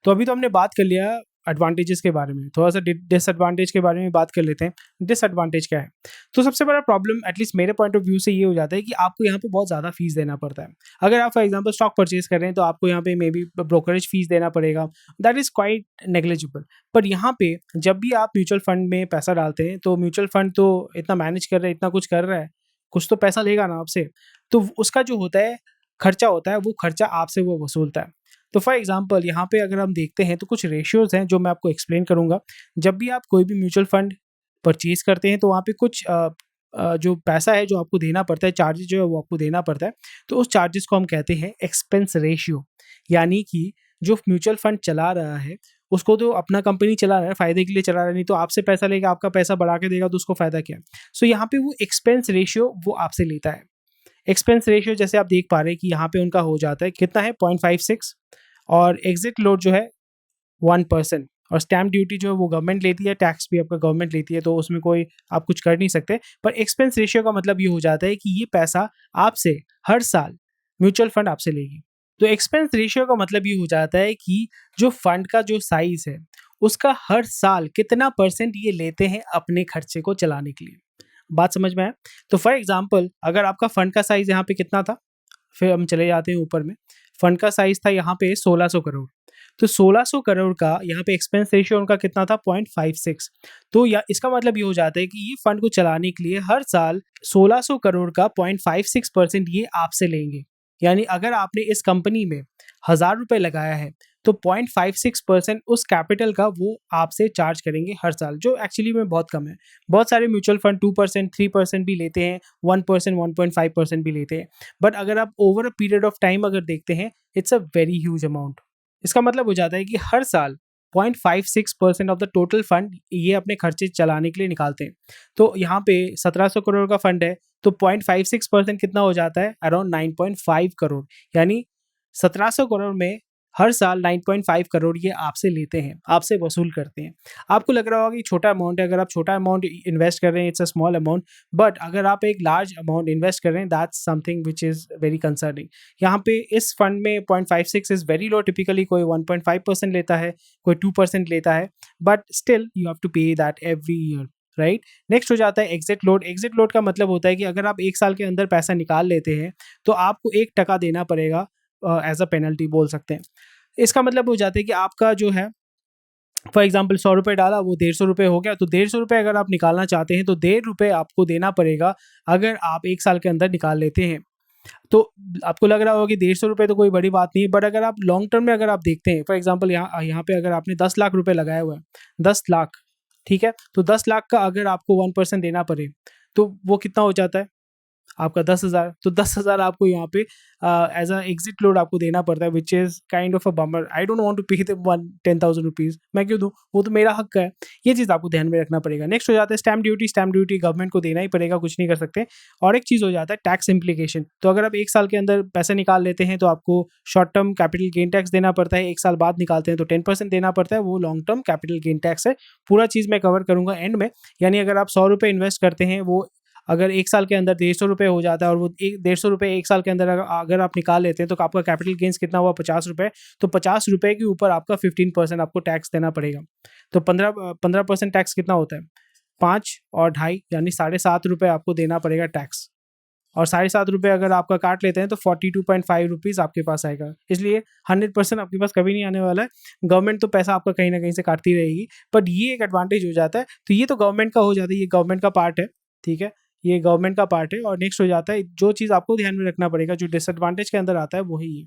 तो अभी तो हमने बात कर लिया एडवांटेजेस के बारे में, थोड़ा सा डिसएडवांटेज के बारे में बात कर लेते हैं। डिसएडवांटेज क्या है? तो सबसे बड़ा प्रॉब्लम एटलीस्ट मेरे पॉइंट ऑफ व्यू से ये हो जाता है कि आपको यहाँ पे बहुत ज़्यादा फीस देना पड़ता है। अगर आप फॉर एग्जांपल स्टॉक परचेज कर रहे हैं तो आपको यहाँ पे मे बी ब्रोकरेज फीस देना पड़ेगा, दैट इज़ क्वाइट नेग्लिजिबल। पर यहाँ पे जब भी आप म्यूचुअल फंड में पैसा डालते हैं तो म्यूचुअल फंड तो इतना मैनेज कर रहा है, इतना कुछ कर रहा है, कुछ तो पैसा लेगा ना आपसे, तो उसका जो होता है खर्चा होता है, वो खर्चा आपसे वो वसूलता है। तो फॉर एग्जांपल यहाँ पे अगर हम देखते हैं तो कुछ रेशियोज हैं जो मैं आपको एक्सप्लेन करूंगा। जब भी आप कोई भी म्यूचुअल फंड परचेज करते हैं तो वहाँ पे कुछ जो पैसा है जो आपको देना पड़ता है, चार्जेस जो है वो आपको देना पड़ता है। तो उस चार्जेस को हम कहते हैं एक्सपेंस रेशियो। यानी कि जो म्यूचुअल फंड चला रहा है उसको तो अपना कंपनी चला रहा है, फायदे के लिए चला रहा है, नहीं तो आपसे पैसा लेगा, आपका पैसा बढ़ा के देगा तो उसको फायदा क्या है। सो यहाँ पे वो एक्सपेंस रेशियो वो आपसे लेता है। एक्सपेंस रेशियो जैसे आप देख पा रहे हैं कि यहाँ पे उनका हो जाता है कितना है 0.56, और एग्जिट लोड जो है 1%, और स्टैम्प ड्यूटी जो है वो गवर्नमेंट लेती है, टैक्स भी आपका गवर्नमेंट लेती है, तो उसमें कोई आप कुछ कर नहीं सकते। पर एक्सपेंस रेशियो का मतलब ये हो जाता है कि ये पैसा आपसे हर साल म्यूचुअल फंड आपसे लेगी। तो एक्सपेंस रेशियो का मतलब ये हो जाता है कि जो फंड का जो साइज है उसका हर साल कितना % ये लेते हैं अपने खर्चे को चलाने के लिए। बात समझ में आया? तो फॉर एग्जांपल अगर आपका फंड का साइज यहाँ पे कितना था, फिर हम चले जाते हैं ऊपर में। फंड का साइज था यहाँ पे 1600 करोड़, तो 1600 करोड़ का यहाँ पे एक्सपेंस रेशियो उनका कितना था 0.56। तो या इसका मतलब ये हो जाता है कि ये फंड को चलाने के लिए हर साल 1600 करोड़ का 0.56% ये आपसे लेंगे। यानी अगर आपने इस कंपनी में 1000 रुपये लगाया है तो 0.56% उस कैपिटल का वो आपसे चार्ज करेंगे हर साल, जो एक्चुअली में बहुत कम है। बहुत सारे म्यूचुअल फंड 2%, 3% भी लेते हैं, 1%, 1.5% भी लेते हैं। बट अगर आप over a period of time अगर देखते हैं, it's a very huge amount. इसका मतलब हो जाता है कि हर साल 0.56% ऑफ द टोटल फंड ये अपने खर्चे चलाने के लिए निकालते हैं। तो यहाँ पे 1700 करोड़ का फंड है, तो 0.56% कितना हो जाता है, अराउंड 9.5 करोड़। यानी 1700 करोड़ में हर साल 9.5 करोड़ ये आपसे लेते हैं, आपसे वसूल करते हैं। आपको लग रहा होगा कि छोटा अमाउंट है, अगर आप छोटा अमाउंट इन्वेस्ट कर रहे हैं, it's a small amount, but अगर आप एक लार्ज अमाउंट इन्वेस्ट कर रहे हैं, that's something which is very concerning. यहाँ पे इस फंड में 0.56 इज़ वेरी लो, टिपिकली कोई 1.5% लेता है, कोई 2% लेता है, but still you have to pay that every year, right. Next हो जाता है एग्जिट लोड। एग्जिट लोड का मतलब होता है कि अगर आप एक साल के अंदर पैसा निकाल लेते हैं तो आपको 1% देना पड़ेगा, एज अ पेनल्टी बोल सकते हैं। इसका मतलब हो जाता है कि आपका जो है फॉर एग्जाम्पल 100 रुपये डाला, वो 150 रुपये हो गया, तो 150 रुपये अगर आप निकालना चाहते हैं तो 1.5 रुपये आपको देना पड़ेगा अगर आप एक साल के अंदर निकाल लेते हैं। तो आपको लग रहा होगा कि 150 रुपये तो कोई बड़ी बात नहीं है, बट अगर आप लॉन्ग टर्म में अगर आप देखते हैं, फॉर एग्जाम्पल यहाँ पे अगर आपने 10 लाख रुपये लगाया हुआ है, 10 लाख, ठीक है, तो 10 लाख का अगर आपको 1% देना पड़े तो वो कितना हो जाता है आपका 10,000। तो 10,000 आपको यहाँ पे एज अ एग्जिट लोड आपको देना पड़ता है, which is kind of a bummer. I don't want to pay the 10,000 rupees, मैं क्यों दूँ, वो तो मेरा हक है। ये चीज़ आपको ध्यान में रखना पड़ेगा। नेक्स्ट हो जाता है stamp duty. Stamp duty government को देना ही पड़ेगा, कुछ नहीं कर सकते। और एक चीज़ हो जाता है टैक्स इम्प्लीकेशन। तो अगर आप एक साल के अंदर पैसे निकाल लेते हैं तो आपको short term capital gain tax देना पड़ता है, एक साल बाद निकालते हैं तो 10% देना पड़ता है, वो long term capital gain tax है। पूरा चीज़ मैं कवर करूँगा एंड में। यानी अगर आप 100 रुपये इन्वेस्ट करते हैं, वो अगर एक साल के अंदर 150 रुपये हो जाता है, और वो 150 रुपये एक साल के अंदर अगर आप निकाल लेते हैं तो आपका कैपिटल गेंस कितना हुआ 50 रुपये। तो 50 रुपये के ऊपर आपका 15% आपको टैक्स देना पड़ेगा। तो 15% टैक्स कितना होता है, 5 और 2.5 यानी 7.5 रुपये आपको देना पड़ेगा टैक्स। और 7.5 रुपये अगर आपका काट लेते हैं तो 42.5 रुपीज़ आपके पास आएगा। इसलिए 100% आपके पास कभी नहीं आने वाला है। गवर्नमेंट तो पैसा आपका कहीं ना कहीं से काटती रहेगी, बट ये एक एडवांटेज हो जाता है। तो ये तो गवर्नमेंट का हो जाता है, ये गवर्नमेंट का पार्ट है, ठीक है, ये गवर्नमेंट का पार्ट है। और नेक्स्ट हो जाता है जो चीज़ आपको ध्यान में रखना पड़ेगा, जो डिसएडवांटेज के अंदर आता है वो है ये।